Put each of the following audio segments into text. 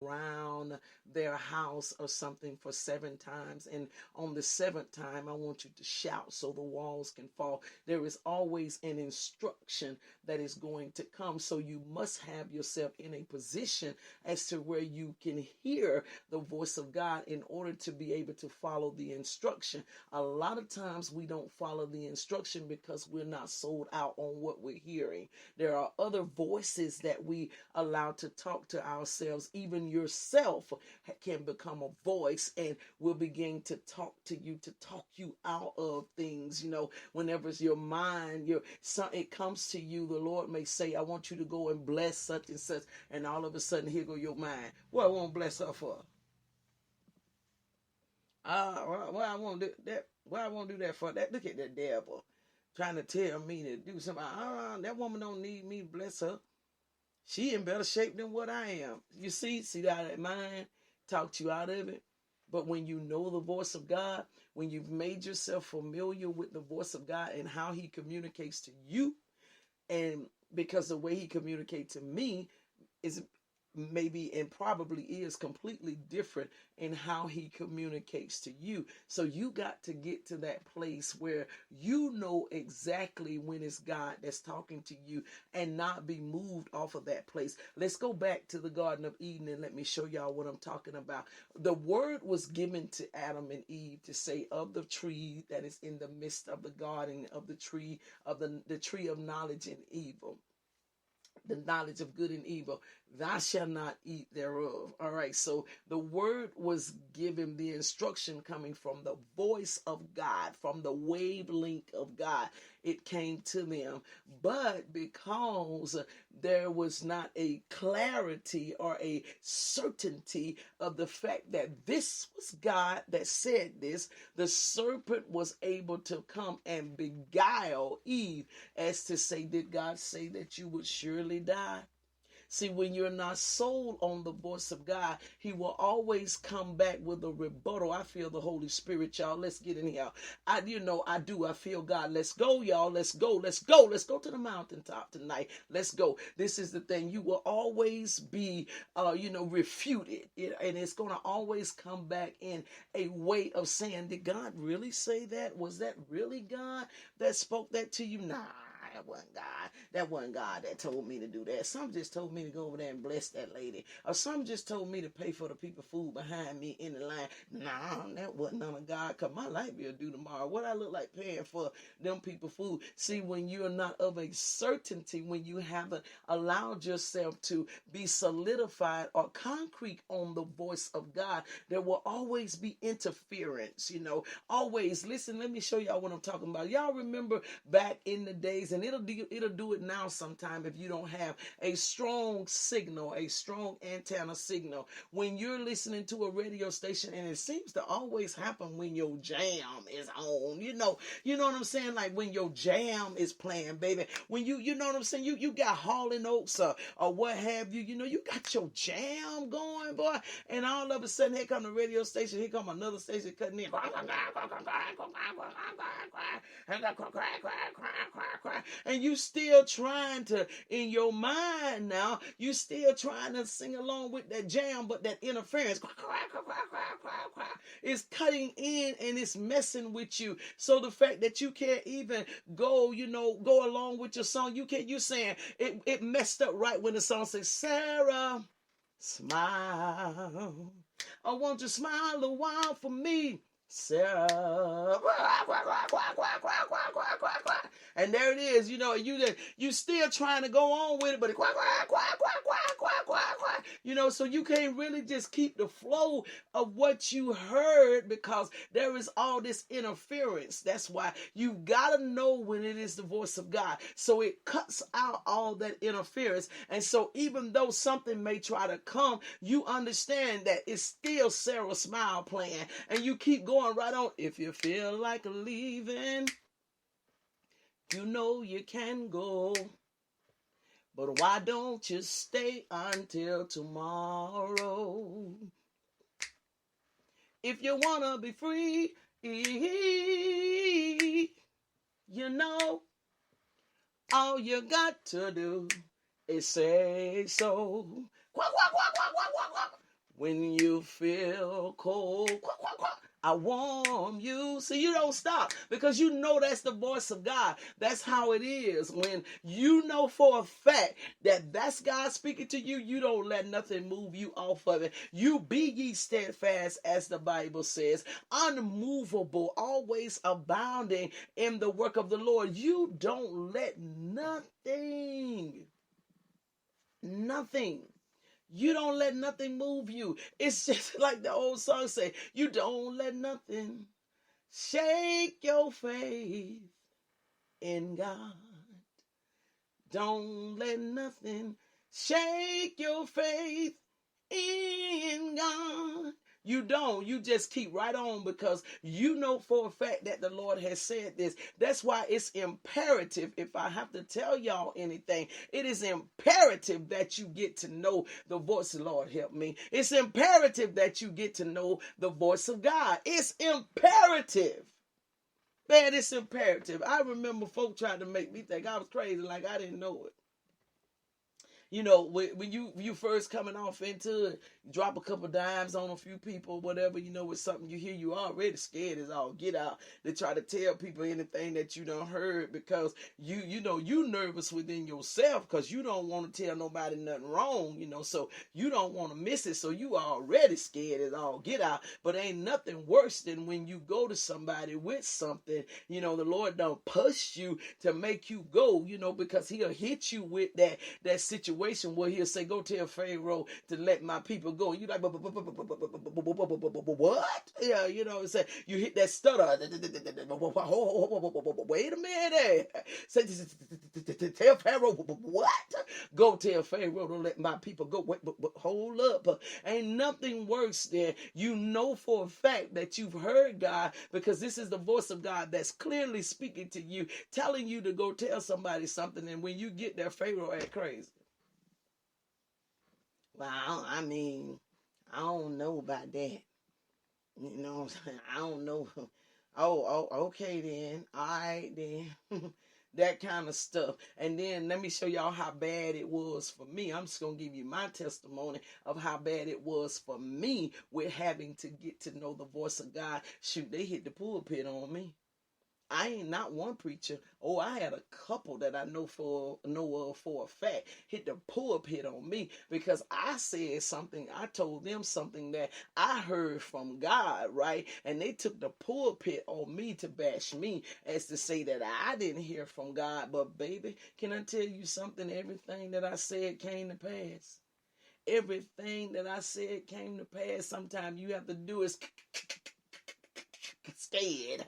around their house or something for 7 times, and on the seventh time I want you to shout so the walls can fall. There is always an instruction that is going to come, so you must have yourself in a position as to where you can hear the voice of God in order to be able to follow the instruction. A lot of times we don't follow the instruction because we're not sold out on what we're hearing. There are other voices that we allow to talk to ourselves. Even yourself can become a voice and will begin to talk to you, to talk you out of things. Whenever it's your mind, it comes to you, the Lord may say, I want you to go and bless such and such, and all of a sudden here go your mind. What I won't bless her for? Why I won't do that? Why I won't do that for? That, look at that devil trying to tell me to do something. That woman don't need me to bless her. She in better shape than what I am. You see how that mind talked you out of it? But when you know the voice of God, when you've made yourself familiar with the voice of God and how he communicates to you, and because the way he communicates to me is maybe and probably is completely different in how he communicates to you. So you got to get to that place where you know exactly when it's God that's talking to you and not be moved off of that place. Let's go back to the Garden of Eden and let me show y'all what I'm talking about. The word was given to Adam and Eve to say, of the tree that is in the midst of the garden, of the tree of the tree of knowledge and evil, the knowledge of good and evil, thou shalt not eat thereof. All right, so the word was given, the instruction coming from the voice of God, from the wavelength of God. It came to them, but because there was not a clarity or a certainty of the fact that this was God that said this, the serpent was able to come and beguile Eve as to say, did God say that you would surely die? See, when you're not sold on the voice of God, he will always come back with a rebuttal. I feel the Holy Spirit, y'all. Let's get in here. I do. I feel God. Let's go, y'all. Let's go. Let's go. Let's go to the mountaintop tonight. Let's go. This is the thing. You will always be, refuted. And it's going to always come back in a way of saying, did God really say that? Was that really God that spoke that to you? Nah. That wasn't God. That wasn't God that told me to do that. Some just told me to go over there and bless that lady. Or some just told me to pay for the people food behind me in the line. Nah, that wasn't none of God, because my light bill due tomorrow. What I look like paying for them people food? See, when you're not of a certainty, when you haven't allowed yourself to be solidified or concrete on the voice of God, there will always be interference, always. Listen, let me show y'all what I'm talking about. Y'all remember back in the days, and it'll do it now sometime if you don't have a strong signal, a strong antenna signal. When you're listening to a radio station, and it seems to always happen when your jam is on, you know what I'm saying? Like when your jam is playing, baby. When you know what I'm saying? You got Hall & Oates or what have you, you got your jam going, boy. And all of a sudden, here come the radio station, here come another station cutting in. And you still trying to, in your mind now, you still trying to sing along with that jam, but that interference is cutting in and it's messing with you. So the fact that you can't even go along with your song, you saying it messed up right when the song says, Sarah, smile. I want you to smile a while for me, Sarah. And there it is, you still trying to go on with it, but so you can't really just keep the flow of what you heard because there is all this interference. That's why you gotta know when it is the voice of God. So it cuts out all that interference. And so even though something may try to come, you understand that it's still Sarah Smile playing, and you keep going right on. If you feel like leaving, you can go. But why don't you stay until tomorrow? If you want to be free, all you got to do is say so. Quack, quack, quack, quack, quack, quack, quack. When you feel cold, I warm you. See, you don't stop because you know that's the voice of God. That's how it is. When you know for a fact that that's God speaking to you, you don't let nothing move you off of it. You be ye steadfast, as the Bible says, unmovable, always abounding in the work of the Lord. You don't let nothing. You don't let nothing move you. It's just like the old song say, you don't let nothing shake your faith in God. Don't let nothing shake your faith in God. You don't. You just keep right on because you know for a fact that the Lord has said this. That's why it's imperative, if I have to tell y'all anything, it is imperative that you get to know the voice of the Lord. Help me. It's imperative that you get to know the voice of God. It's imperative. Man, it's imperative. I remember folk tried to make me think I was crazy, like I didn't know it. You know, when you first coming off into it, you drop a couple dimes on a few people, whatever, you know, with something you hear, you already scared as all get out to try to tell people anything that you done heard because you know, you nervous within yourself because you don't want to tell nobody nothing wrong, you know, so you don't want to miss it, so you already scared as all get out. But ain't nothing worse than when you go to somebody with something, you know, the Lord don't push you to make you go, you know, because he'll hit you with that situation where he'll say, go tell Pharaoh to let my people go. And you like, what? Yeah, you know, say you hit that stutter. Wait a minute. Say, tell Pharaoh what? Go tell Pharaoh to let my people go. Wait, but hold up. Ain't nothing worse than you know for a fact that you've heard God because this is the voice of God that's clearly speaking to you, telling you to go tell somebody something, and when you get there, Pharaoh act crazy. Well, I mean, I don't know about that. You know what I'm saying? I don't know. Okay then. All right then. That kind of stuff. And then let me show y'all how bad it was for me. I'm just going to give you my testimony of how bad it was for me with having to get to know the voice of God. Shoot, they hit the pulpit on me. I ain't not one preacher. Oh, I had a couple that I know of for a fact hit the pulpit on me because I said something. I told them something that I heard from God, right? And they took the pulpit on me to bash me as to say that I didn't hear from God. But baby, can I tell you something? Everything that I said came to pass. Everything that I said came to pass. Sometimes you have to do is scared.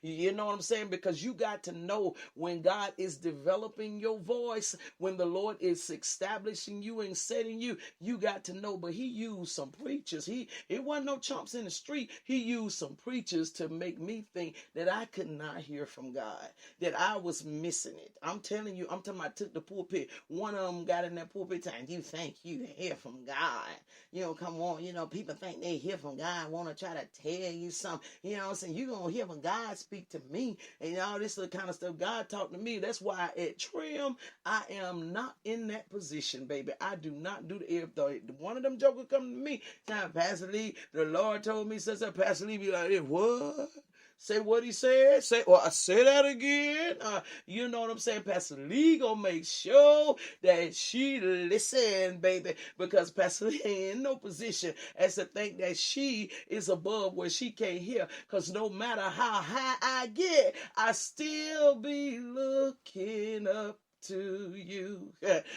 You know what I'm saying? Because you got to know when God is developing your voice, when the Lord is establishing you and setting you, you got to know. But he used some preachers. It wasn't no chumps in the street. He used some preachers to make me think that I could not hear from God, that I was missing it. I'm telling you, I'm talking about I took the pulpit. One of them got in that pulpit time. You think you hear from God? You know, come on. You know, people think they hear from God, want to try to tell you something. You know what I'm saying? You gonna hear when God speak to me and all this other kind of stuff. God talk to me. That's why at Trim, I am not in that position, baby. I do not do the if one of them jokers come to me, time Pastor Lee, the Lord told me, says Pastor Lee be like, what? Say what he said. Say, well, I say that again. You know what I'm saying? Pastor Lee gonna make sure that she listen, baby, because Pastor Lee ain't in no position as to think that she is above where she can't hear. Because no matter how high I get, I still be looking up to you.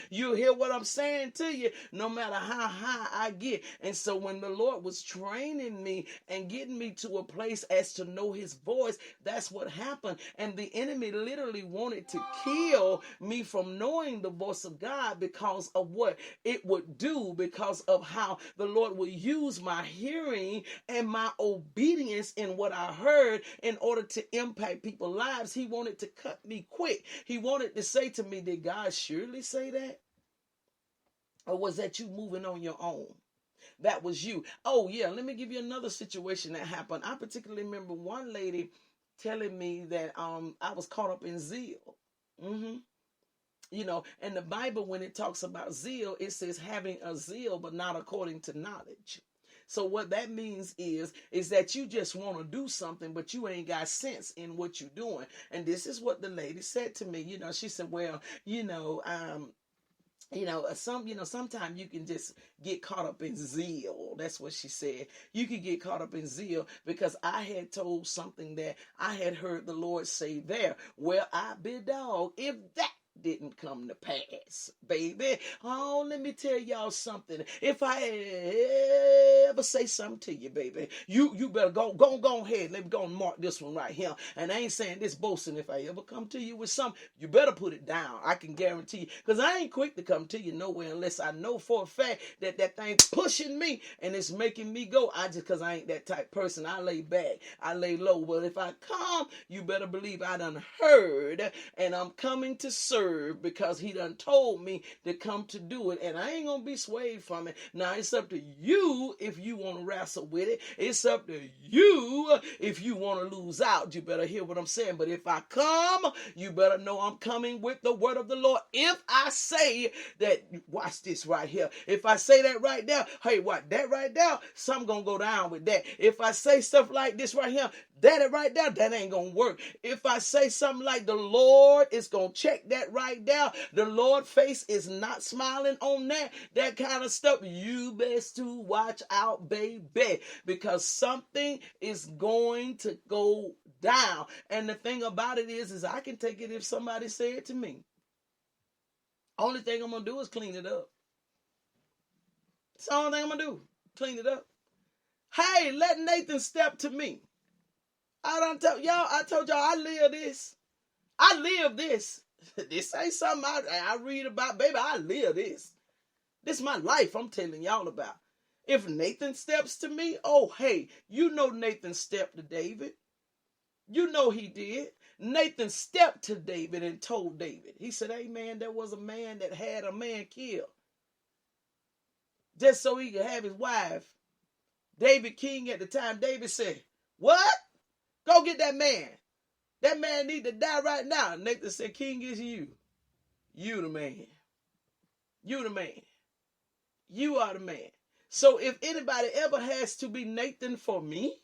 You hear what I'm saying to you? No matter how high I get. And so when the Lord was training me and getting me to a place as to know his voice, that's what happened. And the enemy literally wanted to kill me from knowing the voice of God because of what it would do, because of how the Lord would use my hearing and my obedience in what I heard in order to impact people's lives. He wanted to cut me quick. He wanted to say to me, did God surely say that? Or was that you moving on your own? That was you. Oh, yeah, let me give you another situation that happened. I particularly remember one lady telling me that I was caught up in zeal. You know, and the Bible, when it talks about zeal, it says having a zeal, but not according to knowledge. So what that means is that you just want to do something, but you ain't got sense in what you're doing. And this is what the lady said to me. She said, well, sometimes you can just get caught up in zeal. That's what she said. You can get caught up in zeal because I had told something that I had heard the Lord say there. Well, I be dog if that didn't come to pass, baby. Oh, let me tell y'all something. If I ever say something to you, baby, you better go ahead. Let me go and mark this one right here. And I ain't saying this boasting. If I ever come to you with something, you better put it down. I can guarantee you, because I ain't quick to come to you nowhere unless I know for a fact that thing pushing me and it's making me go. Because I ain't that type person. I lay back, I lay low. But if I come, you better believe I done heard, and I'm coming to serve because he done told me to come to do it, and I ain't gonna be swayed from it. Now it's up to you if you want to wrestle with it. It's up to you if you want to lose out. You better hear what I'm saying. But if I come, you better know I'm coming with the word of the Lord. If I say that, watch this right here. If I say that right there, hey, what that right there, something gonna go down with that. If I say stuff like this right here, that right there, that ain't gonna work. If I say something like the Lord is gonna check that right there, the Lord face is not smiling on that kind of stuff, you best to watch out, baby, because something is going to go down. And the thing about it is I can take it if somebody say it to me. Only thing I'm gonna do is clean it up. It's the only thing I'm gonna do. Clean it up. Hey, let Nathan step to me. I told y'all I live this. I live this. This ain't something I read about, baby. I live this. This is my life I'm telling y'all about. If Nathan steps to me, oh, hey, Nathan stepped to David. You know he did. Nathan stepped to David and told David. He said, hey, man, there was a man that had a man killed just so he could have his wife. David King at the time, David said, what? Go get that man. That man need to die right now. Nathan said, King, is you. You the man. You the man. You are the man. So if anybody ever has to be Nathan for me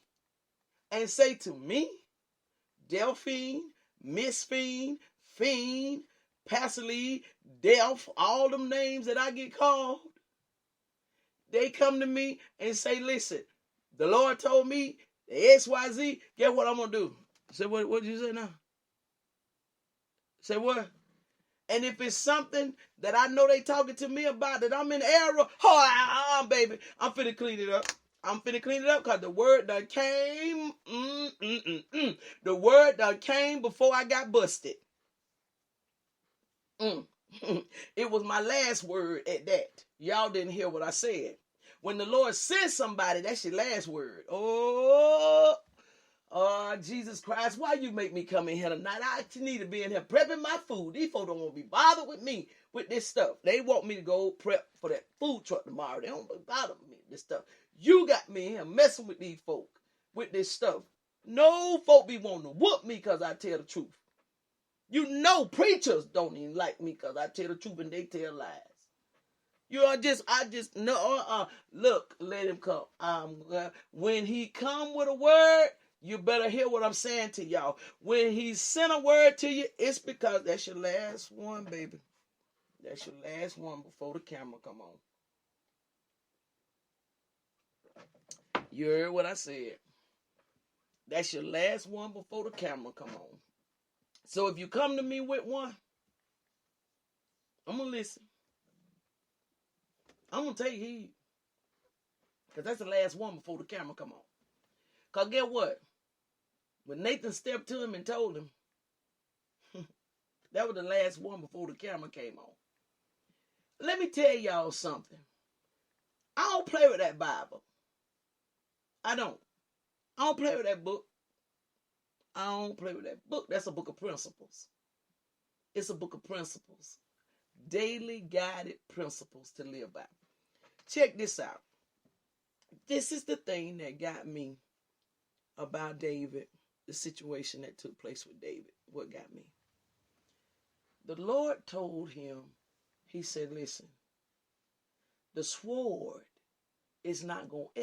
and say to me, Delphine, Msphine, Fiend, Pastor Lee, Delph, all them names that I get called, they come to me and say, listen, the Lord told me the XYZ, guess what I'm going to do? Say, what did you say now? Say what? And if it's something that I know they talking to me about that I'm in error, baby, I'm finna clean it up. I'm finna clean it up because the word done came. The word done came before I got busted. It was my last word at that. Y'all didn't hear what I said. When the Lord says somebody, that's your last word. Oh, Jesus Christ, why you make me come in here tonight? I need to be in here prepping my food. These folks don't want to be bothered with me with this stuff. They want me to go prep for that food truck tomorrow. They don't bother me with this stuff. You got me in here messing with these folk with this stuff. No folk be wanting to whoop me because I tell the truth. You know preachers don't even like me because I tell the truth and they tell lies. Look, let him come. When he come with a word, you better hear what I'm saying to y'all. When he sent a word to you, it's because that's your last one, baby. That's your last one before the camera come on. You heard what I said. That's your last one before the camera come on. So if you come to me with one, I'm going to listen. I'm going to take heed. Because that's the last one before the camera come on. Because guess what? When Nathan stepped to him and told him, that was the last one before the camera came on. Let me tell y'all something. I don't play with that Bible. I don't play with that book. I don't play with that book. That's a book of principles. It's a book of principles. Daily guided principles to live by. Check this out. This is the thing that got me about David, the situation that took place with David. What got me? The Lord told him, he said, listen, the sword is not going to